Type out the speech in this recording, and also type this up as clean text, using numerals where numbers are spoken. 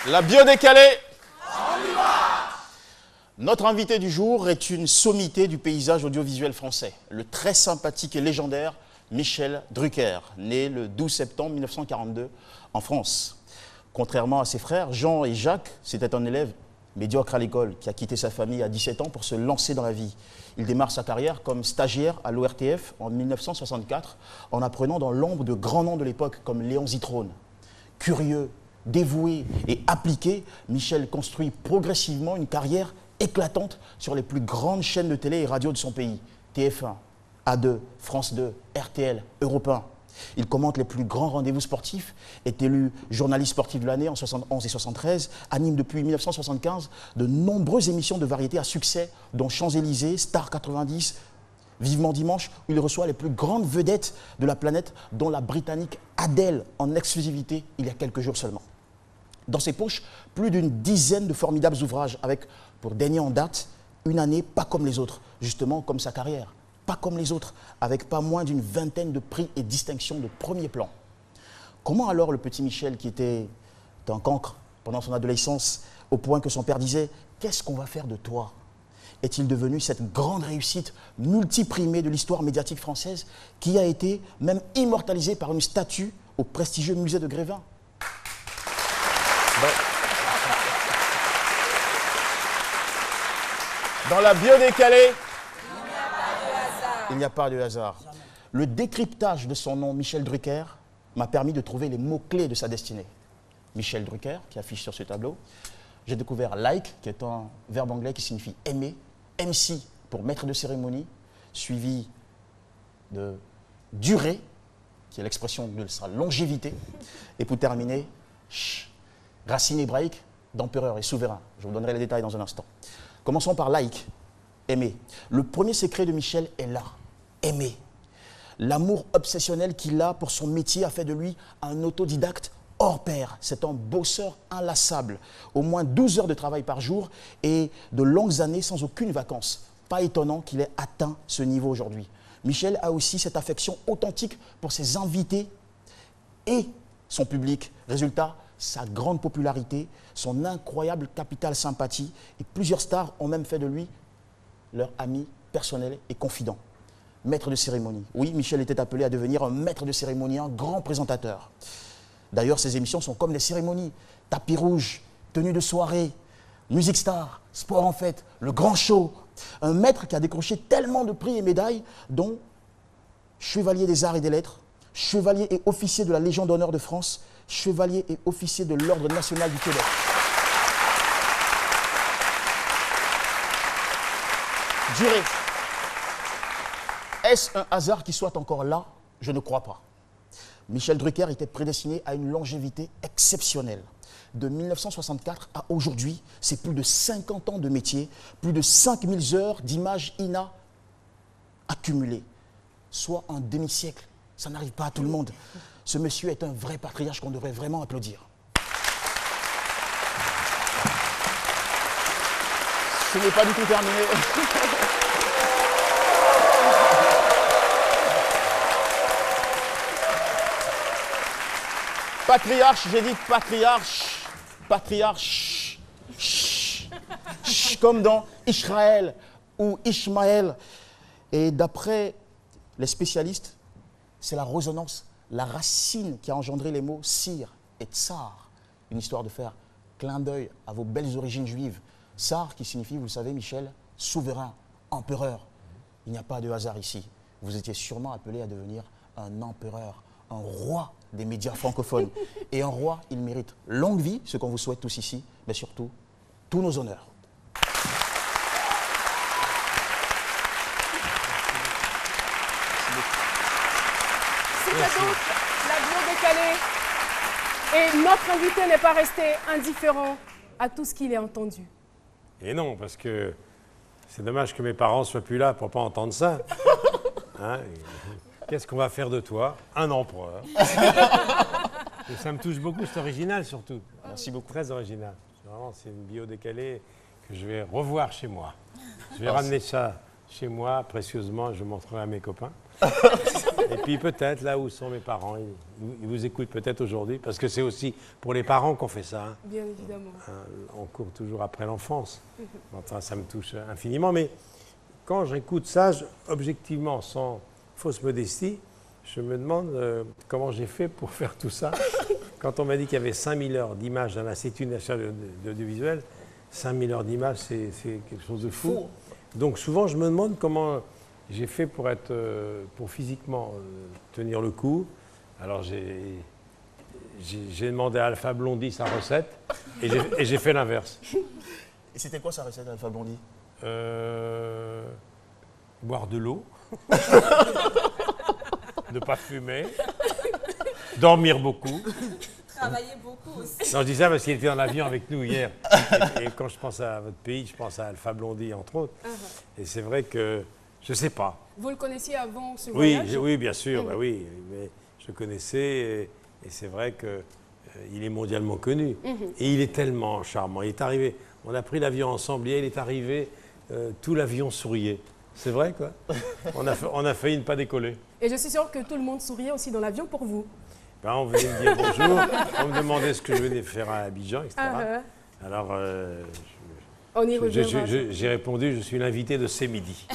La bio décalée. Notre invité du jour est une sommité du paysage audiovisuel français. Le très sympathique et légendaire Michel Drucker, né le 12 septembre 1942 en France. Contrairement à ses frères, Jean et Jacques, c'était un élève médiocre à l'école qui a quitté sa famille à 17 ans pour se lancer dans la vie. Il démarre sa carrière comme stagiaire à l'ORTF en 1964 en apprenant dans l'ombre de grands noms de l'époque comme Léon Zitrone. Curieux, dévoué et appliqué, Michel construit progressivement une carrière éclatante sur les plus grandes chaînes de télé et radio de son pays. TF1, A2, France 2, RTL, Europe 1. Il commente les plus grands rendez-vous sportifs, est élu journaliste sportif de l'année en 71 et 73, anime depuis 1975 de nombreuses émissions de variété à succès, dont Champs-Élysées, Star 90, Vivement Dimanche, où il reçoit les plus grandes vedettes de la planète, dont la Britannique Adele en exclusivité il y a quelques jours seulement. Dans ses poches, plus d'une dizaine de formidables ouvrages, avec, pour dernier en date, Une année pas comme les autres, justement comme sa carrière. Pas comme les autres, avec pas moins d'une vingtaine de prix et distinctions de premier plan. Comment alors le petit Michel, qui était un cancre pendant son adolescence, au point que son père disait « Qu'est-ce qu'on va faire de toi ?» est-il devenu cette grande réussite multiprimée de l'histoire médiatique française qui a été même immortalisée par une statue au prestigieux musée de Grévin? Dans la bio décalée, il n'y a pas de hasard. Le décryptage de son nom, Michel Drucker, m'a permis de trouver les mots-clés de sa destinée. Michel Drucker, qui affiche sur ce tableau. J'ai découvert like, qui est un verbe anglais qui signifie aimer. MC pour maître de cérémonie, suivi de durée, qui est l'expression de sa longévité. Et pour terminer, racine hébraïque d'empereur et souverain. Je vous donnerai les détails dans un instant. Commençons par like, aimer. Le premier secret de Michel est là, aimer. L'amour obsessionnel qu'il a pour son métier a fait de lui un autodidacte hors pair. C'est un bosseur inlassable. Au moins 12 heures de travail par jour et de longues années sans aucune vacance. Pas étonnant qu'il ait atteint ce niveau aujourd'hui. Michel a aussi cette affection authentique pour ses invités et son public. Résultat, sa grande popularité, son incroyable capital sympathie et plusieurs stars ont même fait de lui leur ami personnel et confident. Maître de cérémonie. Oui, Michel était appelé à devenir un maître de cérémonie, un grand présentateur. D'ailleurs, ces émissions sont comme des cérémonies. Tapis rouge, tenue de soirée, musique star, sport en fête, le grand show. Un maître qui a décroché tellement de prix et médailles, dont chevalier des arts et des lettres, chevalier et officier de la Légion d'honneur de France, chevalier et officier de l'Ordre national du Québec. Durée. Est-ce un hasard qu'il soit encore là? Je ne crois pas. Michel Drucker était prédestiné à une longévité exceptionnelle. De 1964 à aujourd'hui, c'est plus de 50 ans de métier, plus de 5000 heures d'images INA accumulées, soit un demi-siècle. Ça n'arrive pas à tout le monde. Ce monsieur est un vrai patriarche qu'on devrait vraiment applaudir. Ce n'est pas du tout terminé. Patriarche, j'ai dit patriarche, patriarche, comme dans Israël ou Ishmaël. Et d'après les spécialistes, c'est la résonance, la racine qui a engendré les mots sire et tsar. Une histoire de faire clin d'œil à vos belles origines juives. Tsar qui signifie, vous le savez Michel, souverain, empereur. Il n'y a pas de hasard ici. Vous étiez sûrement appelé à devenir un empereur, un roi des médias francophones. Et un roi, il mérite longue vie, ce qu'on vous souhaite tous ici, mais surtout, tous nos honneurs. C'était donc la bio décalée. Et notre invité n'est pas resté indifférent à tout ce qu'il a entendu. Et non, parce que c'est dommage que mes parents ne soient plus là pour ne pas entendre ça. Hein, qu'est-ce qu'on va faire de toi? Un empereur. Et ça me touche beaucoup, c'est original surtout. Merci beaucoup. Très original. Vraiment, c'est une bio décalée que je vais revoir chez moi. Je vais ramener ça chez moi, précieusement, je montrerai à mes copains. Et puis peut-être, là où sont mes parents, ils vous écoutent peut-être aujourd'hui, parce que c'est aussi pour les parents qu'on fait ça. Hein. Bien évidemment. On court toujours après l'enfance. Enfin, ça me touche infiniment. Mais quand j'écoute ça, objectivement, sans fausse modestie, je me demande comment j'ai fait pour faire tout ça. Quand on m'a dit qu'il y avait 5000 heures d'images dans l'Institut national d'audiovisuel, 5000 heures d'images, c'est quelque chose de fou. Donc souvent, je me demande comment j'ai fait pour physiquement tenir le coup. Alors j'ai demandé à Alpha Blondy sa recette et j'ai fait l'inverse. Et c'était quoi sa recette, Alpha Blondy? Boire de l'eau, ne pas fumer, dormir beaucoup. Travailler beaucoup aussi. Non, je dis ça parce qu'il était dans l'avion avec nous hier. Et quand je pense à votre pays, je pense à Alpha Blondy, entre autres. Et c'est vrai que, je ne sais pas. Vous le connaissiez avant ce Oui, voyage? oui, bien sûr, bah oui. Mais je le connaissais et c'est vrai qu'il est mondialement connu. Et il est tellement charmant. Il est arrivé, on a pris l'avion ensemble, hier il est arrivé, tout l'avion souriait. C'est vrai, quoi. On a failli ne pas décoller. Et je suis sûre que tout le monde souriait aussi dans l'avion pour vous. Ben, on venait me dire bonjour, on me demandait ce que je venais faire à Abidjan, etc. Alors, On y reviendra. j'ai répondu, je suis l'invité de ces midis.